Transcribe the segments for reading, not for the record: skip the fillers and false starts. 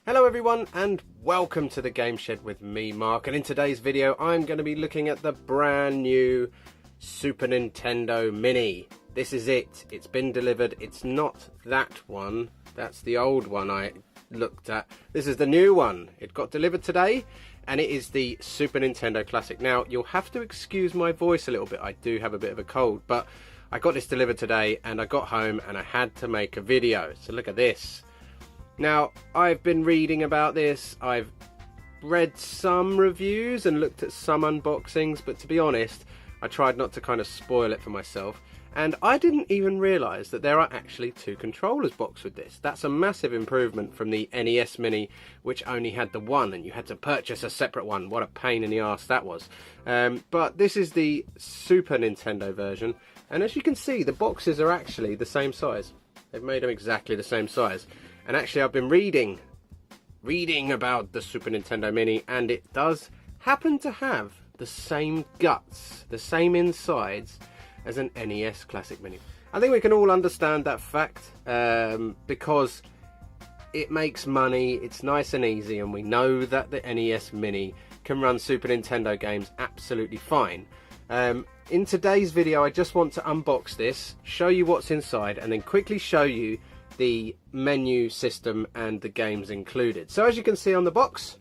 Hello everyone and welcome to the Game Shed with me, Mark, and in today's video I'm going to be looking at the brand new Super Nintendo Mini. This is it. It's been delivered. It's not that one. That's the old one I looked at. This is the new one. It got delivered today and it is the Super Nintendo Classic. Now you'll have to excuse my voice a little bit. I do have a bit of a cold, but I got this delivered today and I got home and I had to make a video. So look at this. Now, I've been reading about this, I've read some reviews and looked at some unboxings, but to be honest, I tried not to kind of spoil it for myself. And I didn't even realise that there are actually two controllers boxed with this. That's a massive improvement from the NES Mini, which only had the one, and you had to purchase a separate one. What a pain in the arse that was. But this is the Super Nintendo version, and as you can see, the boxes are actually the same size. They've made them exactly the same size. And actually I've been reading about the Super Nintendo Mini, and it does happen to have the same guts, the same insides as an NES Classic Mini. I think we can all understand that fact because it makes money, it's nice and easy, and we know that the NES Mini can run Super Nintendo games absolutely fine. In today's video I just want to unbox this, show you what's inside, and then quickly show you the menu system and the games included. So as you can see on the box,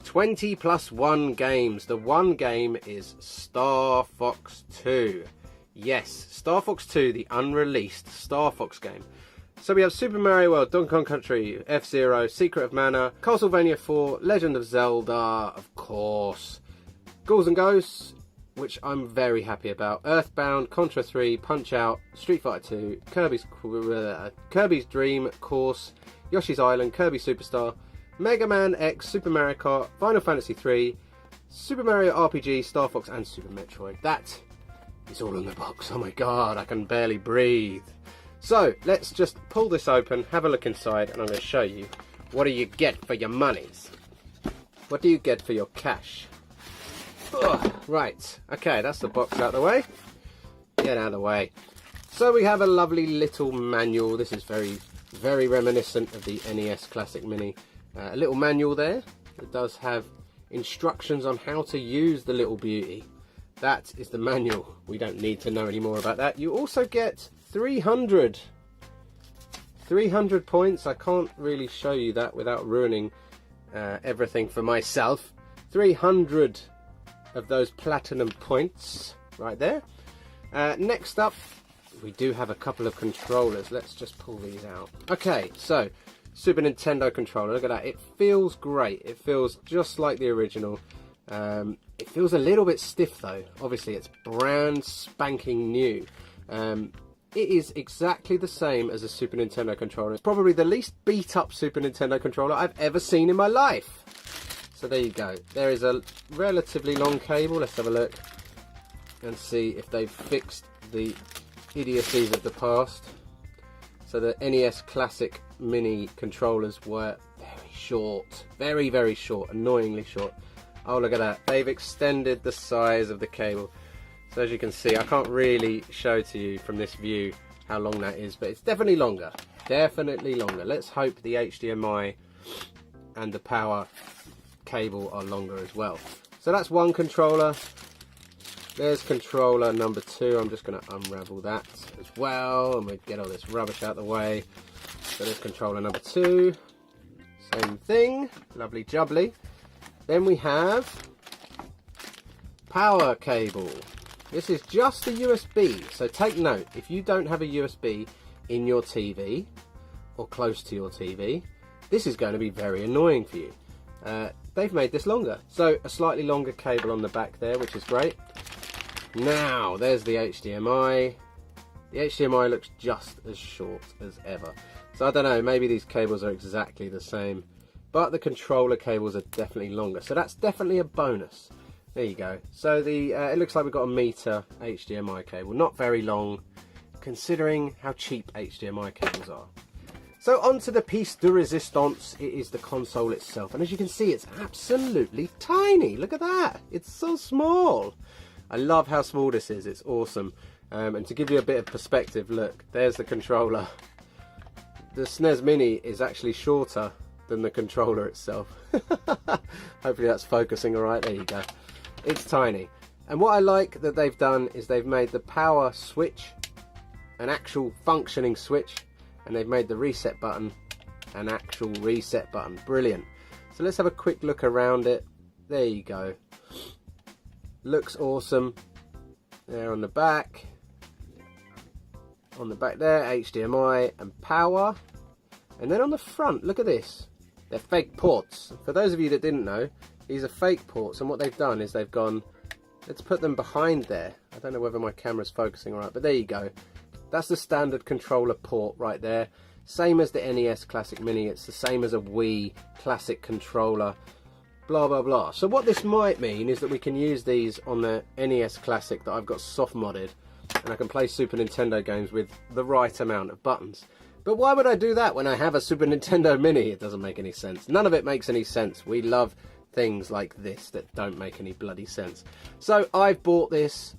20 plus 1 games. The one game is Star Fox 2. Yes, Star Fox 2, the unreleased Star Fox game. So we have Super Mario World, Donkey Kong Country, F-Zero, Secret of Mana, Castlevania 4, Legend of Zelda, of course, Ghouls and Ghosts, which I'm very happy about, Earthbound, Contra 3, Punch-Out, Street Fighter 2, Kirby's Dream Course, Yoshi's Island, Kirby Superstar, Mega Man X, Super Mario Kart, Final Fantasy 3, Super Mario RPG, Star Fox, and Super Metroid. That is all in the box. Oh my god, I can barely breathe. So let's just pull this open, have a look inside, and I'm going to show you what do you get for your monies. What do you get for your cash? Ugh, right, okay, that's the box out of the way. Get out of the way. So we have a lovely little manual. This is very reminiscent of the NES Classic Mini. A little manual there. It does have instructions on how to use the little beauty. That is the manual. We don't need to know any more about that. You also get 300 points. I can't really show you that without ruining everything for myself. 300 of those platinum points right there. Next up, we do have a couple of controllers. Let's just pull these out. Okay, so Super Nintendo controller. Look at that. It feels great. It feels just like the original. It feels a little bit stiff though. Obviously, it's brand spanking new. It is exactly the same as a Super Nintendo controller. It's probably the least beat up Super Nintendo controller I've ever seen in my life. So there you go. There is a relatively long cable. Let's have a look and see if they've fixed the idiocies of the past. So the NES Classic Mini controllers were very short. Very short. Annoyingly short. Oh, look at that. They've extended the size of the cable. So as you can see, I can't really show to you from this view how long that is, but it's definitely longer. Definitely longer. Let's hope the HDMI and the power cable are longer as well. So that's one controller. There's controller number 2. I'm just going to unravel that as well, and we get all this rubbish out of the way. So there's controller number 2. Same thing. Lovely jubbly. Then we have power cable. This is just a USB. So take note, if you don't have a USB in your TV or close to your TV, this is going to be very annoying for you. They've made this longer, so a slightly longer cable on the back there, which is great. Now there's the HDMI. The HDMI looks just as short as ever, so I don't know, maybe these cables are exactly the same, but the controller cables are definitely longer, so that's definitely a bonus. There you go. So the it looks like we've got a meter HDMI cable, not very long considering how cheap HDMI cables are. So onto the piece de resistance, it is the console itself, and as you can see, it's absolutely tiny. Look at that, it's so small. I love how small this is, it's awesome. And to give you a bit of perspective, look, there's the controller. The SNES Mini is actually shorter than the controller itself. Hopefully that's focusing alright. There you go. It's tiny. And what I like that they've done is they've made the power switch an actual functioning switch, and they've made the reset button an actual reset button. Brilliant. So let's have a quick look around it. There you go. Looks awesome. There on the back. On the back there, HDMI and power. And then on the front, look at this. They're fake ports. For those of you that didn't know, these are fake ports, and what they've done is they've gone, let's put them behind there. I don't know whether my camera's focusing alright, but there you go. That's the standard controller port right there. Same as the NES Classic Mini. It's the same as a Wii Classic controller. Blah, blah, blah. So what this might mean is that we can use these on the NES Classic that I've got soft modded, and I can play Super Nintendo games with the right amount of buttons. But why would I do that when I have a Super Nintendo Mini? It doesn't make any sense. None of it makes any sense. We love things like this that don't make any bloody sense. So I've bought this.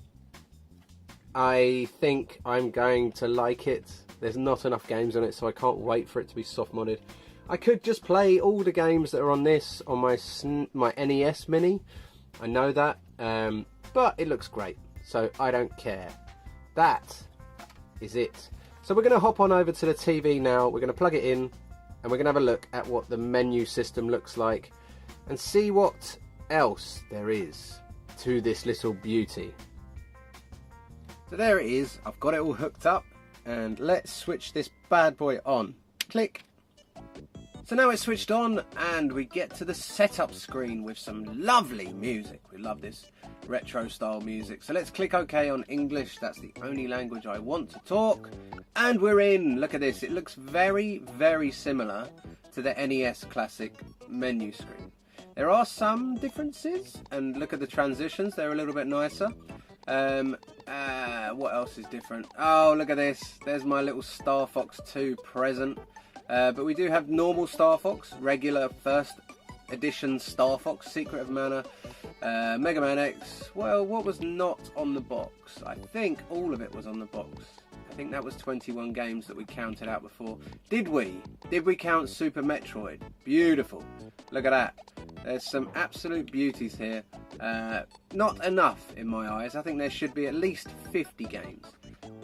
I think I'm going to like it. There's not enough games on it, so I can't wait for it to be soft modded. I could just play all the games that are on this on my NES Mini. I know that, but it looks great, so I don't care. That is it. So we're going to hop on over to the TV now. We're going to plug it in, and we're going to have a look at what the menu system looks like and see what else there is to this little beauty. So there it is. I've got it all hooked up, and let's switch this bad boy on. Click. So now it's switched on, and we get to the setup screen with some lovely music. We love this retro style music. So let's click OK on English. That's the only language I want to talk. And we're in. Look at this. It looks very, very similar to the NES Classic menu screen. There are some differences, and look at the transitions. They're a little bit nicer. What else is different? Oh, look at this. There's my little Star Fox 2 present. But we do have normal Star Fox, regular first edition Star Fox, Secret of Mana, Mega Man X. Well, what was not on the box? I think all of it was on the box. I think that was 21 games that we counted out before. Did we? Did we count Super Metroid? Beautiful. Look at that. There's some absolute beauties here. Not enough in my eyes. I think there should be at least 50 games.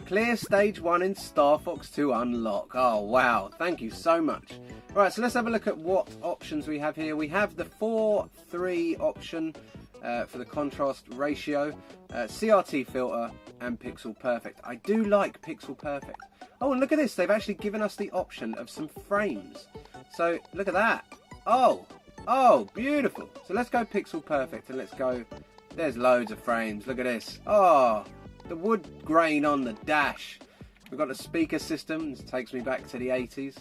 Clear stage 1 in Star Fox to unlock. Oh wow, thank you so much. Right, so let's have a look at what options we have here. We have the 4:3 option for the contrast ratio, CRT filter and pixel perfect. I do like pixel perfect. Oh, and look at this, they've actually given us the option of some frames. So look at that. Oh, beautiful. So let's go pixel perfect, and let's go, there's loads of frames. Look at this. Oh, the wood grain on the dash. We've got a speaker system. This takes me back to the 80s.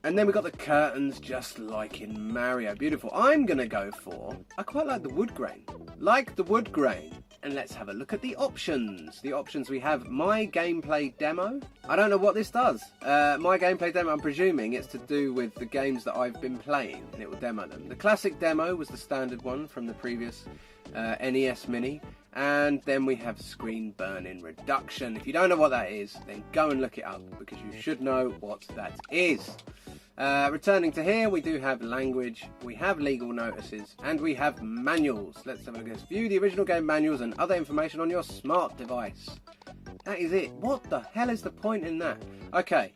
And then we've got the curtains, just like in Mario. Beautiful. I'm going to go for, I quite like the wood grain. Like the wood grain. And let's have a look at the options. The options we have, my gameplay demo. I don't know what this does. My gameplay demo, I'm presuming it's to do with the games that I've been playing, and it will demo them. The classic demo was the standard one from the previous NES Mini. And then we have screen burn-in reduction. If you don't know what that is, then go and look it up, because you should know what that is. Returning to here, we do have language, we have legal notices, and we have manuals. Let's have a look at this. View the original game manuals and other information on your smart device. That is it. What the hell is the point in that? Okay,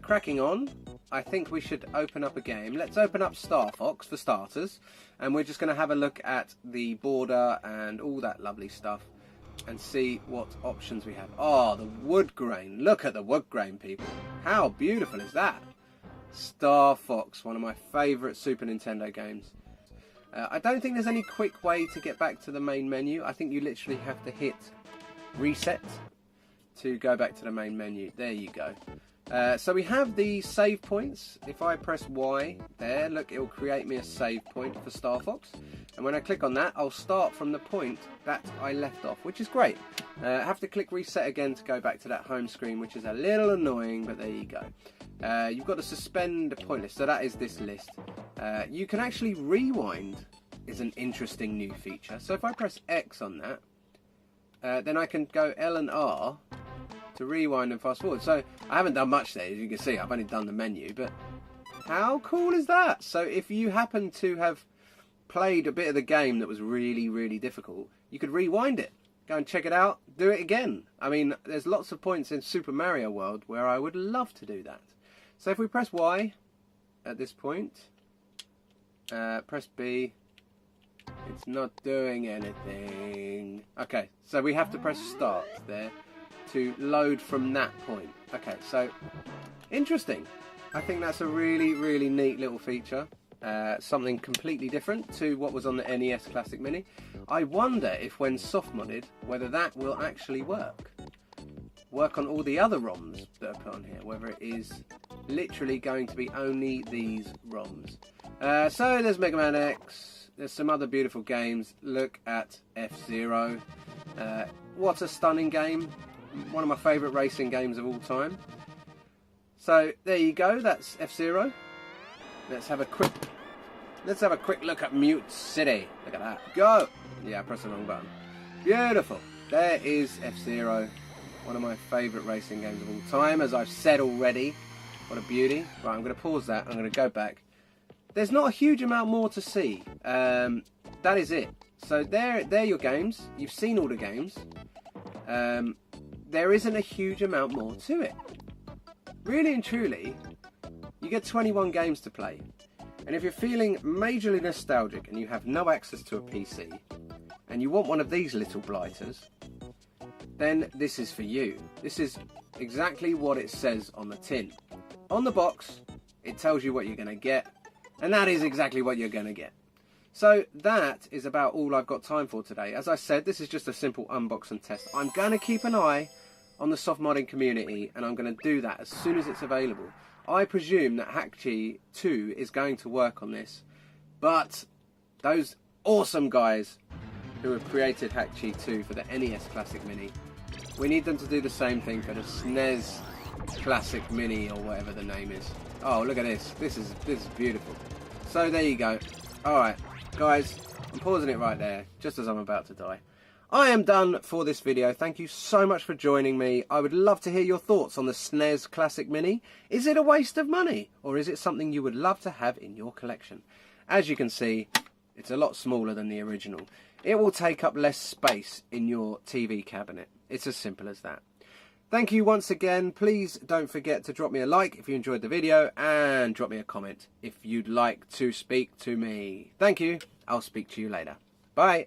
cracking on. I think we should open up a game. Let's open up Star Fox for starters, and we're just going to have a look at the border and all that lovely stuff and see what options we have. Oh, the wood grain. Look at the wood grain, people. How beautiful is that? Star Fox, one of my favourite Super Nintendo games. I don't think there's any quick way to get back to the main menu. I think you literally have to hit reset to go back to the main menu. There you go. So we have the save points. If I press Y there, look, it will create me a save point for Star Fox. And when I click on that, I'll start from the point that I left off, which is great. I have to click reset again to go back to that home screen, which is a little annoying, but there you go. You've got to suspend a point list, so that is this list. You can actually rewind, is an interesting new feature. So if I press X on that, then I can go L and R to rewind and fast forward. So I haven't done much there, as you can see. I've only done the menu, but How cool is that? So if you happen to have played a bit of the game that was really, really difficult, you could rewind it. Go and check it out, do it again. I mean, there's lots of points in Super Mario World where I would love to do that. So if we press Y at this point, press B, it's not doing anything. Okay, so we have to press start there to load from that point. Okay, so interesting. I think that's a really, really neat little feature. Something completely different to what was on the NES Classic Mini. I wonder if when soft modded, whether that will actually work on all the other ROMs that are put on here, whether it is literally going to be only these ROMs. So there's Mega Man X, there's some other beautiful games. Look at F-Zero. What a stunning game. One of my favourite racing games of all time. So there you go, that's F-Zero. Let's have a quick look at Mute City. Look at that. Go! Yeah, I pressed the wrong button. Beautiful. There is F-Zero. One of my favourite racing games of all time, as I've said already. What a beauty. Right, I'm going to pause that. I'm going to go back. There's not a huge amount more to see. That is it. So they're your games. You've seen all the games. There isn't a huge amount more to it. Really and truly, you get 21 games to play. And if you're feeling majorly nostalgic and you have no access to a PC, and you want one of these little blighters, then this is for you. This is exactly what it says on the tin. On the box, it tells you what you're going to get, and that is exactly what you're going to get. So that is about all I've got time for today. As I said, this is just a simple unbox and test. I'm going to keep an eye on the soft modding community, and I'm going to do that as soon as it's available. I presume that Hdmi 2 is going to work on this, but those awesome guys who have created Hdmi 2 for the NES Classic Mini, we need them to do the same thing for the SNES Classic Mini, or whatever the name is. Oh, look at this. This is beautiful. So there you go. Alright, guys, I'm pausing it right there, just as I'm about to die. I am done for this video. Thank you so much for joining me. I would love to hear your thoughts on the SNES Classic Mini. Is it a waste of money, or is it something you would love to have in your collection? As you can see, it's a lot smaller than the original. It will take up less space in your TV cabinet. It's as simple as that. Thank you once again. Please don't forget to drop me a like if you enjoyed the video, and drop me a comment if you'd like to speak to me. Thank you. I'll speak to you later. Bye.